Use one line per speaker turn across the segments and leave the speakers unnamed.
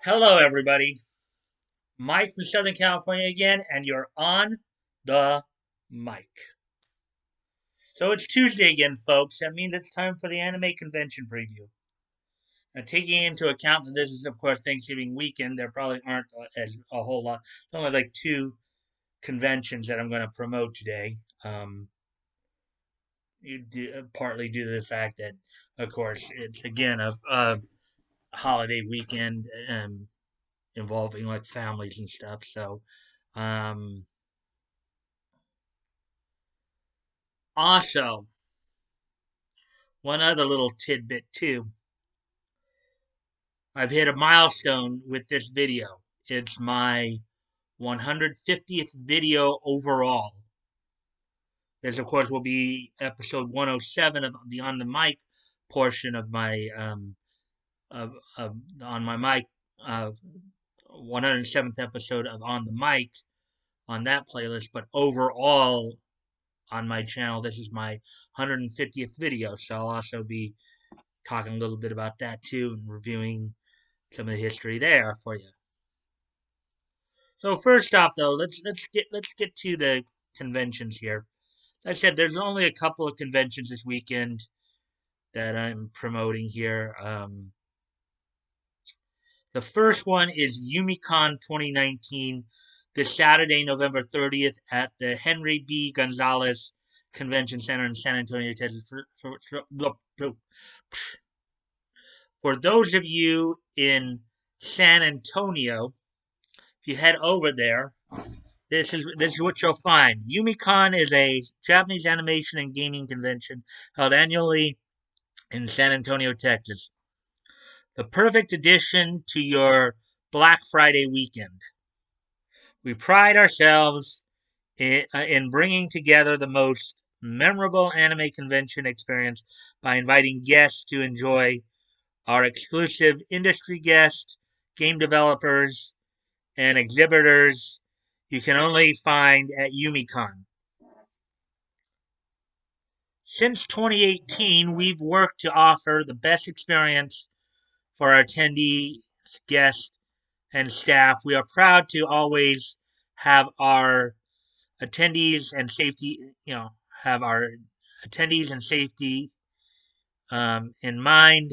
Hello, everybody. Mike from Southern California again, and you're on the mic. So it's Tuesday again, folks. That means it's time for the anime convention preview. Now, taking into account that this is, of course, Thanksgiving weekend, there probably aren't as a whole lot. There's only like two conventions that I'm going to promote today. Um, Partly due to the fact that, of course, it's again a holiday weekend involving like families and stuff. So, um, also, one other little tidbit too. I've hit a milestone with this video. It's my 150th video overall. This, of course, will be episode 107 of the On the Mic portion of my of on my mic 107th episode of On the Mic on that playlist. But overall on my channel, this is my 150th video. So I'll also be talking a little bit about that too and reviewing some of the history there for you. So first off, though, let's get to the conventions here. As I said, there's only a couple of conventions this weekend that I'm promoting here. The first one is UmeCon 2019, this Saturday, November 30th, at the Henry B. Gonzalez Convention Center in San Antonio, Texas. For those of you in San Antonio, if you head over there, this is what you'll find. UmeCon is a Japanese animation and gaming convention held annually in San Antonio, Texas. The perfect addition to your Black Friday weekend. We pride ourselves in bringing together the most memorable anime convention experience by inviting guests to enjoy our exclusive industry guests, game developers, and exhibitors you can only find at UmeCon. Since 2018, we've worked to offer the best experience for our attendees, guests, and staff. We are proud to always have our attendees and safety, have our attendees and safety in mind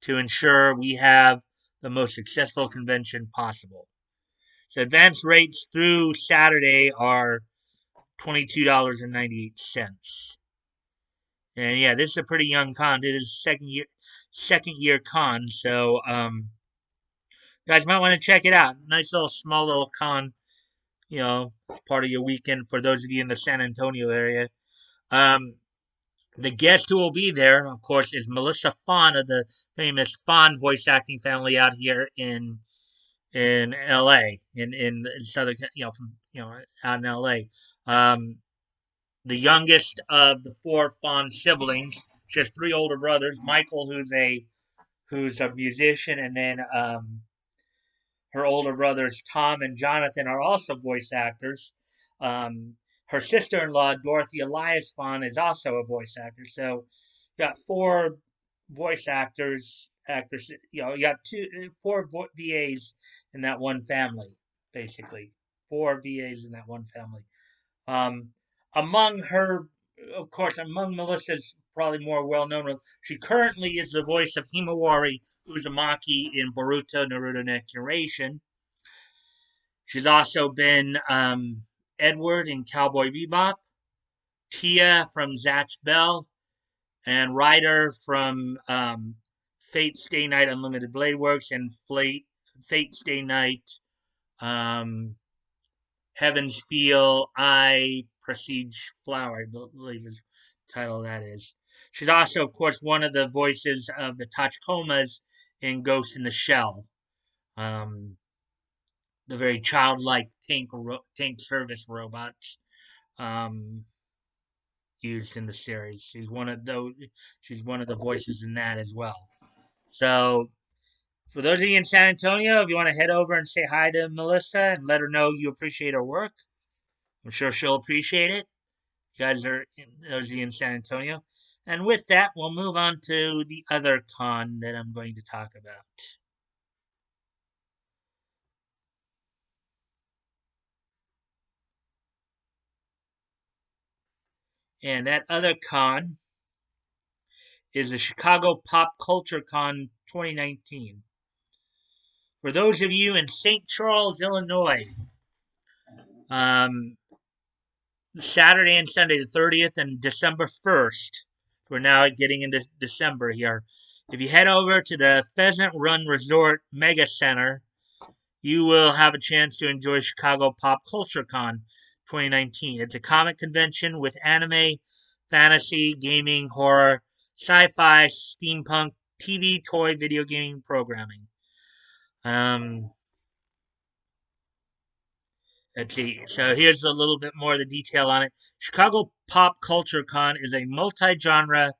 to ensure we have the most successful convention possible. So advance rates through Saturday are $22.98. And yeah, this is a pretty young con. It is second year con, so you guys might want to check it out. Nice little small little con, part of your weekend for those of you in the San Antonio area. Um, the guest who will be there, of course, is Melissa Fawn of the famous Fawn voice acting family out here in L.A. in southern, out in L.A. The youngest of the four Fawn siblings. She has three older brothers. Michael, who's a musician, and then her older brothers Tom and Jonathan are also voice actors. Her sister-in-law Dorothy Elias Fawn is also a voice actor. So you got four voice actors. You got four VAs in that one family, basically. Four VAs in that one family. Um, among her, of course, among Melissa's probably more well-known, she currently is the voice of Himawari Uzumaki in Boruto Naruto Next Generation. She's also been Edward in Cowboy Bebop, Tia from Zatch Bell, and Ryder from Fate Stay Night Unlimited Blade Works and Fate Stay Night um, Heaven's Feel I Prestige Flower, I believe is the title of that is. She's also, of course, one of the voices of the Tachikomas in Ghost in the Shell. The very childlike tank service robots um, used in the series. She's one of those. She's one of the voices in that as well. So, for those of you in San Antonio, if you want to head over and say hi to Melissa and let her know you appreciate her work, I'm sure she'll appreciate it. You guys those of you in San Antonio. And with that, we'll move on to the other con that I'm going to talk about. And that other con is the Chicago Pop Culture Con 2019. For those of you in St. Charles, Illinois, um, Saturday and Sunday, the 30th and December 1st, we're now getting into December here. If you head over to the Pheasant Run Resort Mega Center, you will have a chance to enjoy Chicago Pop Culture Con 2019. It's a comic convention with anime, fantasy, gaming, horror, sci-fi, steampunk, TV, toy, video gaming programming. Um, let's see. So here's a little bit more of the detail on it. Chicago Pop Culture Con is a multi-genre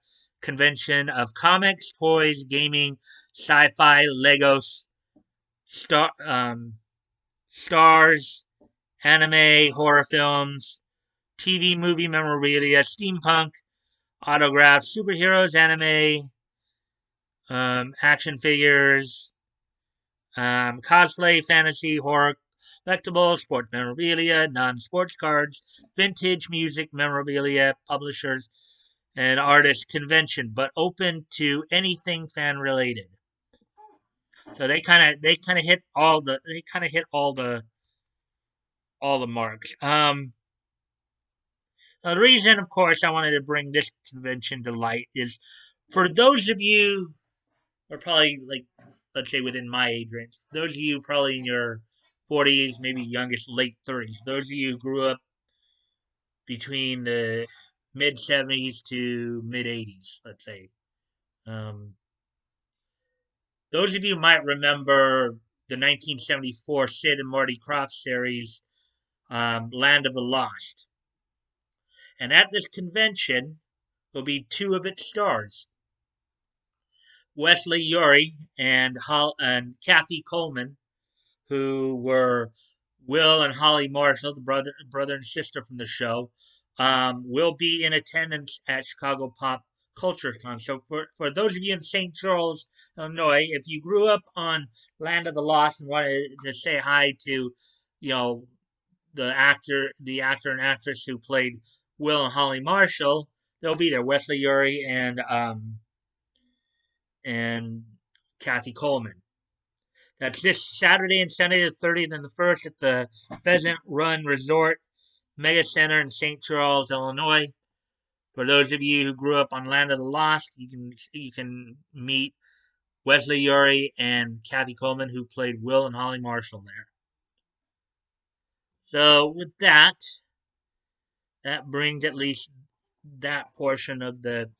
convention of comics, toys, gaming, sci-fi, Legos, stars, anime, horror films, TV movie memorabilia, steampunk, autographs, superheroes, anime, action figures, cosplay, fantasy, horror, collectibles, sports memorabilia, non-sports cards, vintage music memorabilia, publishers, and artist convention, but open to anything fan related. So they kind of hit all the marks. Now, the reason, of course, I wanted to bring this convention to light is for those of you who are probably like, let's say within my age range, those of you probably in your 40s, maybe youngest late 30s, those of you who grew up between the mid 70s to mid 80s, let's say. Um, those of you might remember the 1974 Sid and Marty Krofft series, Land of the Lost. And at this convention will be two of its stars, Wesley Uri and Kathy Coleman, who were Will and Holly Marshall, the brother and sister from the show, will be in attendance at Chicago Pop Culture Con. So for those of you in St. Charles, Illinois, if you grew up on Land of the Lost and wanted to say hi to, you know, the actor and actress who played Will and Holly Marshall, they'll be there. Wesley Uri and Kathy Coleman. That's this Saturday and Sunday, the 30th and the 1st, at the Pheasant Run Resort Mega Center in St. Charles, Illinois. For those of you who grew up on Land of the Lost, you can meet Wesley Uri and Kathy Coleman, who played Will and Holly Marshall there. So with that brings at least that portion of that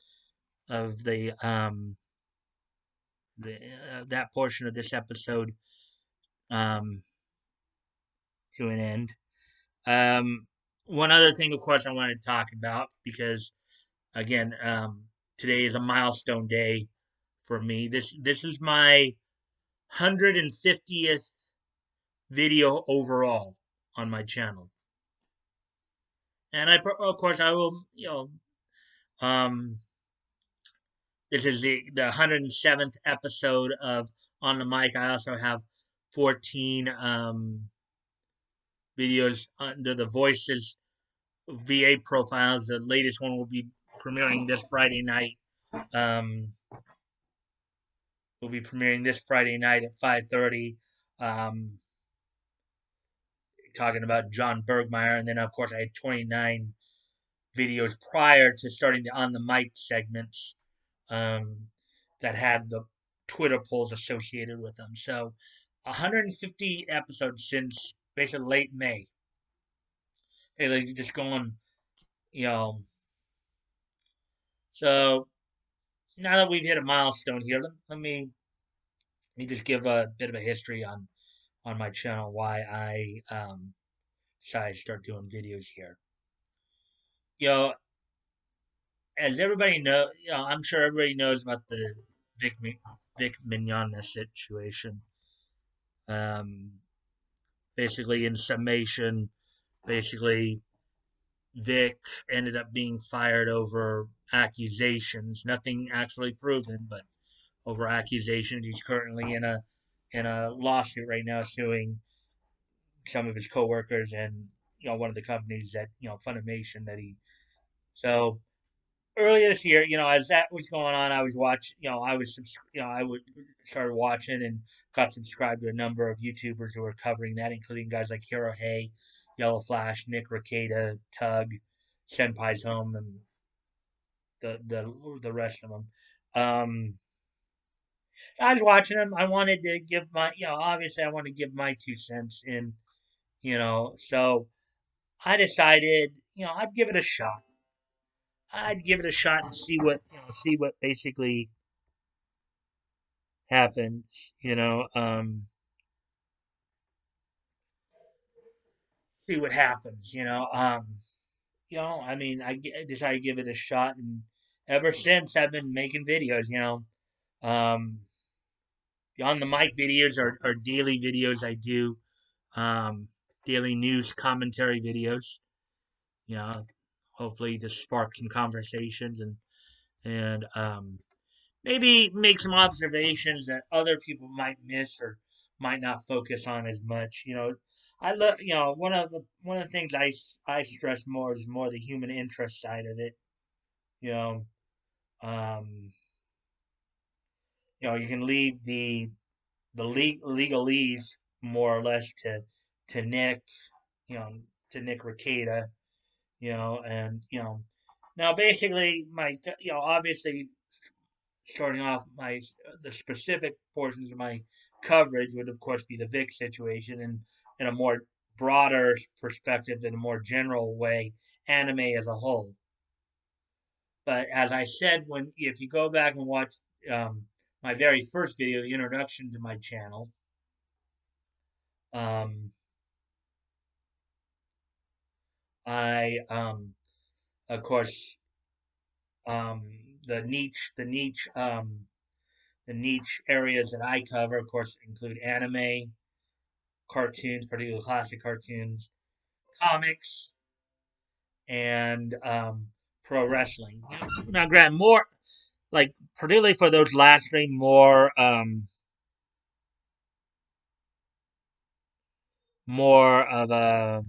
portion of this episode um, to an end. Um, One other thing, of course, I wanted to talk about because again, today is a milestone day for me. This is my 150th video overall on my channel, and of course I will um this is the 107th episode of On the Mic. I also have 14 videos under the Voices VA profiles. The latest one will be premiering this Friday night. Um, will be premiering this Friday night at 5:30. Um, Talking about John Bergmeyer, and then of course I had 29 videos prior to starting the On the Mic segments um, that had the Twitter polls associated with them. So 150 episodes since basically late May. Hey, like just going, you know. So now that we've hit a milestone here, let me just give a bit of a history on my channel why I decided to start doing videos here. You know, as everybody knows, I'm sure everybody knows about the Vic Mignogna situation. Um, Basically, in summation, basically Vic ended up being fired over accusations, nothing actually proven, but over accusations. He's currently in a lawsuit right now suing some of his coworkers and one of the companies that Funimation that he So earlier this year, as that was going on, I was watching, I would started watching and got subscribed to a number of YouTubers who were covering that, including guys like Hero Hay, Yellow Flash, Nick Rekieta, Tug, Senpai's Home, and the rest of them. I was watching them. I wanted to give my, obviously I want to give my 2 cents in, so I decided, I'd give it a shot. I'd give it a shot and see what basically happens, see what happens, I mean, decided to give it a shot, and ever since I've been making videos, um, on the mic videos are daily videos I do, um, daily news commentary videos, you know, hopefully to spark some conversations and maybe make some observations that other people might miss or might not focus on as much. I love, one of the things I stress more is more the human interest side of it. You know, um, you can leave the legalese more or less to Nick, you know, to Nick Rekieta, and now basically obviously starting off the specific portions of my coverage would of course be the Vic situation, and in a more broader perspective, in a more general way, anime as a whole. But as I said, when if you go back and watch my very first video, the introduction to my channel, um, I of course um, the niche areas that I cover, of course, include anime, cartoons, particularly classic cartoons, comics, and pro wrestling. Now, Grant, more like particularly for those last three, more of a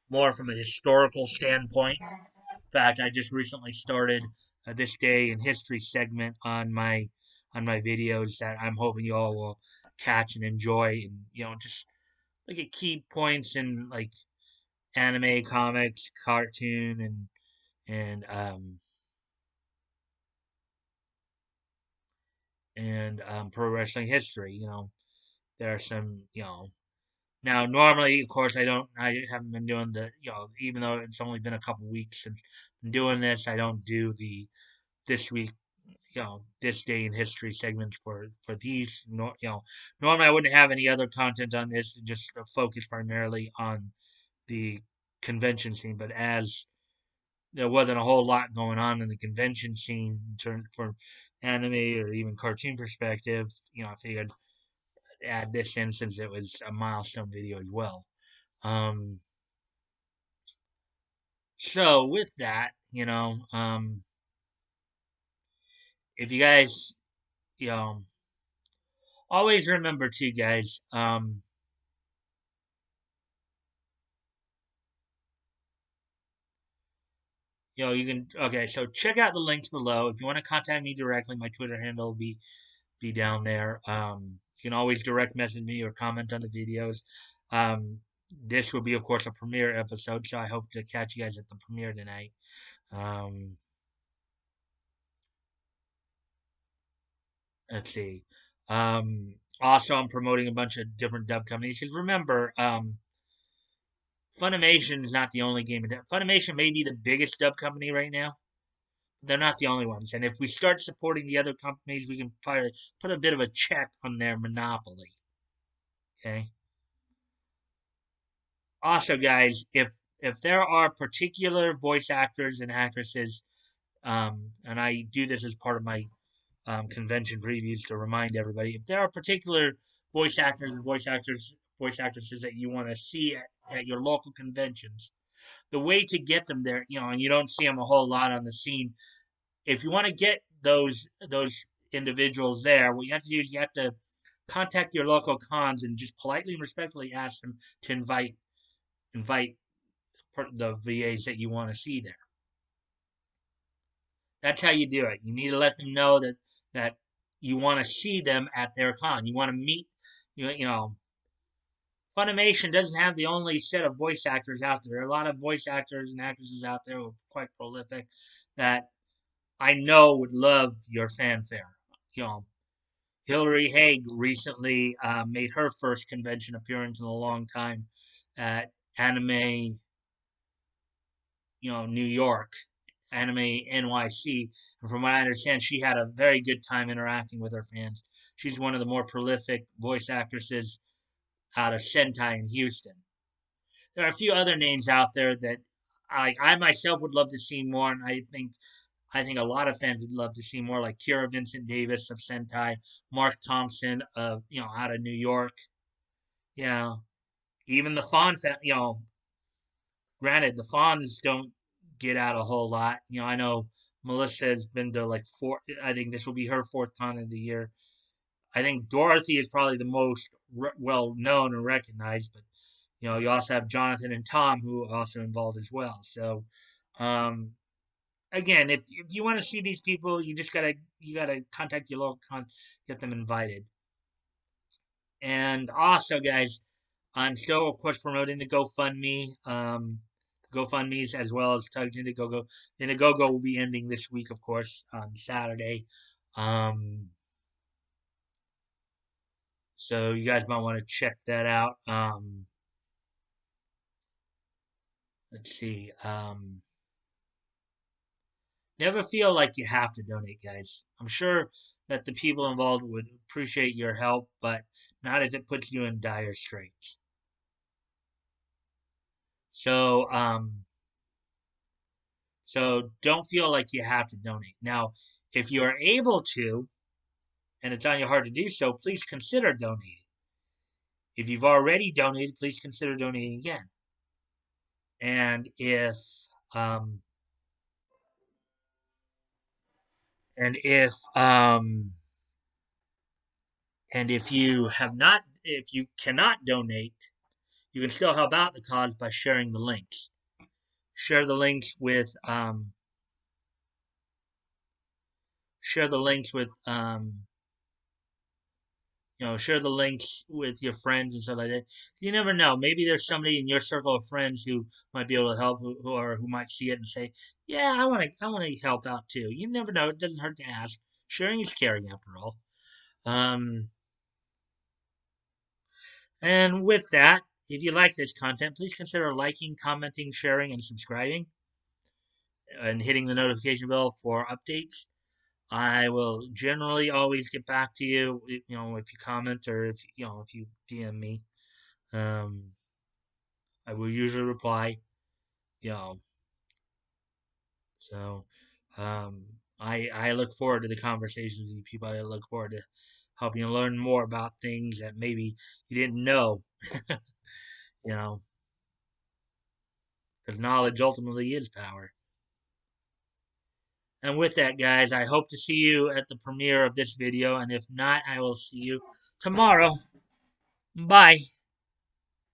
more from a historical standpoint. In fact, I just recently started this day in history segment on my videos that I'm hoping you all will catch and enjoy, and just look at key points in like anime, comics, cartoon, and pro wrestling history. There are some, now normally, of course, I haven't been doing even though it's only been a couple weeks since I'm doing this, I don't do the this week, this day in history segments for these. Normally I wouldn't have any other content on this, just focus primarily on the convention scene. But as there wasn't a whole lot going on in the convention scene in terms for anime or even cartoon perspective, I figured add this in since it was a milestone video as well. Um, so with that, if you guys, you know, always remember too, guys, you can, okay, so check out the links below. If you want to contact me directly, my Twitter handle will be down there. You can always direct message me or comment on the videos. This will be, of course, a premiere episode, so I hope to catch you guys at the premiere tonight. Um, let's see. Also, I'm promoting a bunch of different dub companies. Because remember, Funimation is not the only game. Funimation may be the biggest dub company right now. They're not the only ones. And if we start supporting the other companies, we can probably put a bit of a check on their monopoly. Okay. Also, guys, if there are particular voice actors and actresses, and I do this as part of my convention previews to remind everybody, if there are particular voice actors and voice actresses that you want to see at your local conventions, the way to get them there, and you don't see them a whole lot on the scene. If you want to get those individuals there, what you have to do is you have to contact your local cons and just politely and respectfully ask them to invite the VAs that you want to see there. That's how you do it. You need to let them know that you want to see them at their con. You want to meet. You know, Funimation doesn't have the only set of voice actors out there. There are a lot of voice actors and actresses out there who are quite prolific that I know would love your fanfare. You know, Hilary Haig recently made her first convention appearance in a long time at Anime, New York, Anime NYC. And from what I understand, she had a very good time interacting with her fans. She's one of the more prolific voice actresses out of Sentai in Houston. There are a few other names out there that I myself would love to see more, and I think a lot of fans would love to see more, like Kira Vincent Davis of Sentai, Mark Thompson of out of New York. Yeah, even the Fawn, granted the Fawns don't get out a whole lot. I know Melissa has been to like four. I think this will be her fourth con of the year. I think Dorothy is probably the most well known and recognized, but you also have Jonathan and Tom who are also involved as well. So, um, again, if you want to see these people, you gotta contact your local con, get them invited. And also, guys, I'm still, of course, promoting the GoFundMe. GoFundMe's as well as Tugged Indiegogo. Indiegogo will be ending this week, of course, on Saturday. Um, so you guys might want to check that out. Let's see. Never feel like you have to donate, guys. I'm sure that the people involved would appreciate your help, but not if it puts you in dire straits. So, so don't feel like you have to donate. Now, if you are able to, and it's on your heart to do so, please consider donating. If you've already donated, please consider donating again. And um, and if um, and if you have not, if you cannot donate, you can still help out the cause by sharing the links. Share the links with share the links with share the links with your friends and stuff like that. You never know. Maybe there's somebody in your circle of friends who might be able to help, who might see it and say, "Yeah, I want to help out too." You never know. It doesn't hurt to ask. Sharing is caring, after all. Um, and with that, if you like this content, please consider liking, commenting, sharing, and subscribing, and hitting the notification bell for updates. I will generally always get back to you, if you comment or if you DM me. Um, I will usually reply, you know. So, um, I look forward to the conversations with you people. I look forward to helping you learn more about things that maybe you didn't know, you know, because knowledge ultimately is power. And with that, guys, I hope to see you at the premiere of this video. And if not, I will see you tomorrow. Bye.